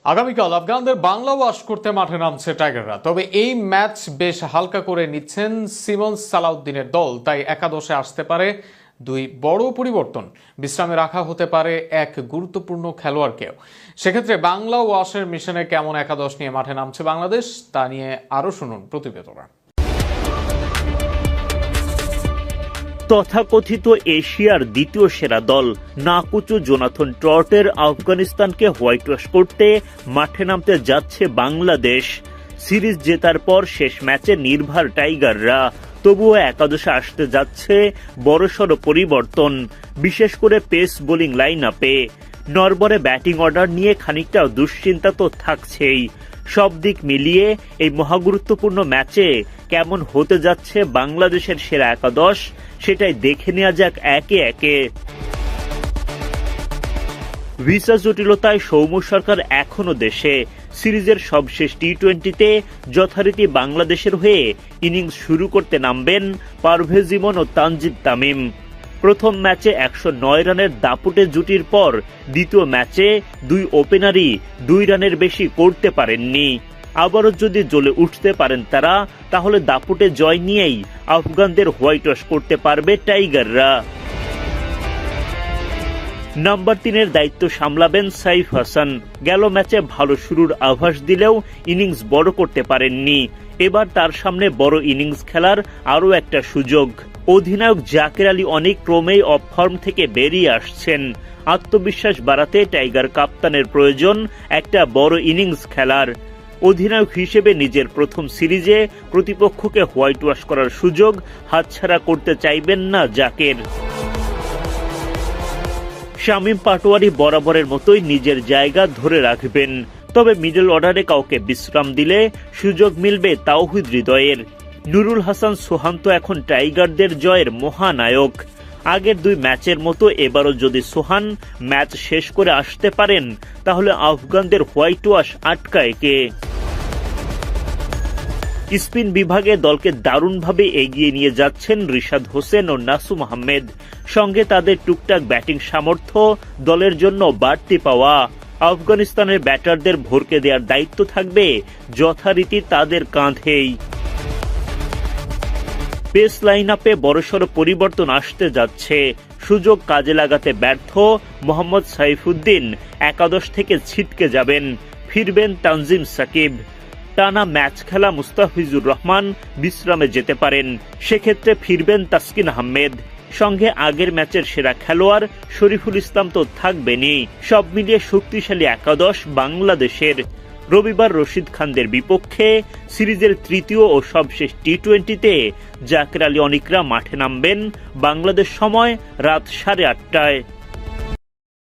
আগামীকাল আফগানদের বাংলা ওয়াশ করতে মাঠে নামছে টাইগাররা। তবে এই ম্যাচ বেশ হালকা করে নিচ্ছেন সিমন সালাউদ্দিনের দল, তাই একাদশে আসতে পারে দুই বড় পরিবর্তন। বিশ্রামে রাখা হতে পারে এক গুরুত্বপূর্ণ খেলোয়াড়কেও। সেক্ষেত্রে বাংলা ওয়াশের মিশনে কেমন একাদশ নিয়ে মাঠে নামছে বাংলাদেশ, তা নিয়ে আরও শুনুন প্রতিবেদনা। তথাকথিত এশিয়ার দ্বিতীয় সেরা দল নাকুচু জোনাথন ট্রটের আফগানিস্তানকে হোয়াইট ওয়াশ করতে মাঠে নামতে যাচ্ছে বাংলাদেশ। সিরিজ জেতার পর শেষ ম্যাচে নির্ভার টাইগাররা, তবুও একাদশে আসতে যাচ্ছে বড়সড় পরিবর্তন, বিশেষ করে পেস বোলিং লাইন আপে। নরবরে ব্যাটিং অর্ডার নিয়ে খানিকটা দুশ্চিন্তা তো থাকছেই। সব দিক মিলিয়ে এই মহাগুরুত্বপূর্ণ ম্যাচে কেমন হতে যাচ্ছে বাংলাদেশের সেরা একাদশ, সেটাই দেখে নেওয়া যাক একে একে। ভিসা জটিলতায় সৌম্য সরকার এখনো দেশে। সিরিজের সবশেষ টি-20তে যথারীতি বাংলাদেশের হয়ে ইনিংস শুরু করতে নামবেন পারভেজ ইমন ও তানজিদ তামিম। প্রথম ম্যাচে 109 রানের দাপুটে জুটির পর দ্বিতীয় ম্যাচে দুই ওপেনারই 2 রানের বেশি করতে পারেননি। আবারও যদি জ্বলে উঠতে পারেন তারা, তাহলে দাপুটে জয় নিয়েই আফগানদের হোয়াইট ওয়াশ করতে পারবে টাইগাররা। নাম্বার 3-এর দায়িত্ব সামলাবেন সাইফ হাসান। গেল ম্যাচে ভালো শুরুর আভাস দিলেও ইনিংস বড় করতে পারেননি। এবার তার সামনে বড় ইনিংস খেলার আরও একটা সুযোগ। অধিনায়ক জাকের আলী অনেক ক্রমেই অফ ফর্ম থেকে বেরিয়ে আসছেন। আত্মবিশ্বাস বাড়াতে টাইগার কাপ্তানের প্রয়োজন একটা বড় ইনিংস খেলার। অধিনায়ক হিসেবে নিজের প্রথম সিরিজে প্রতিপক্ষকে হোয়াইট ওয়াশ করার সুযোগ হাতছাড়া করতে চাইবেন না জাকের। শামীম পাটোয়ারি বরাবরের মতোই নিজের জায়গা ধরে রাখবেন, তবে মিডল অর্ডারে কাউকে বিশ্রাম দিলে সুযোগ মিলবে তাওহিদ হৃদয়ের। নুরুল হাসান সোহান তো এখন টাইগারদের জয়ের মহানায়ক। আগের 2 ম্যাচের মতো এবারও যদি সোহান ম্যাচ শেষ করে আসতে পারেন, তাহলে আফগানদের হোয়াইট ওয়াশ আটকায় কে? স্পিন বিভাগে দলকে দারুণভাবে এগিয়ে নিয়ে যাচ্ছেন রিশাদ হোসেন ও নাসুম আহমেদ। সঙ্গে তাদের টুকটাক ব্যাটিং সামর্থ্য দলের জন্য বাড়তি পাওয়া। আফগানিস্তানের ব্যাটারদের ভরকে দেওয়ার দায়িত্ব থাকবে যথারীতি তাদের কাঁধেই। পেস লাইন আপে বড়সড় পরিবর্তন আসতে যাচ্ছে। সুযোগ কাজে লাগাতে ব্যর্থ মোহাম্মদ সাইফুদ্দিন একাদশ থেকে ছিটকে যাবেন। ফিরবেন তানজিম সাকিব। টানা ম্যাচ খেলা মুস্তাফিজুর রহমান বিশ্রামে যেতে পারেন। সেক্ষেত্রে ফিরবেন তাসকিন আহমেদ। সঙ্গে আগের ম্যাচের সেরা খেলোয়াড় শরীফুল ইসলাম তো থাকবেনই। সব মিলিয়ে শক্তিশালী একাদশ বাংলাদেশের। রবিবার রশিদ খানদের বিপক্ষে সিরিজের তৃতীয় ও সবশেষ টি-20তে জাকের আলী অনিকরা মাঠে নামবেন বাংলাদেশ সময় রাত 8:30টায়।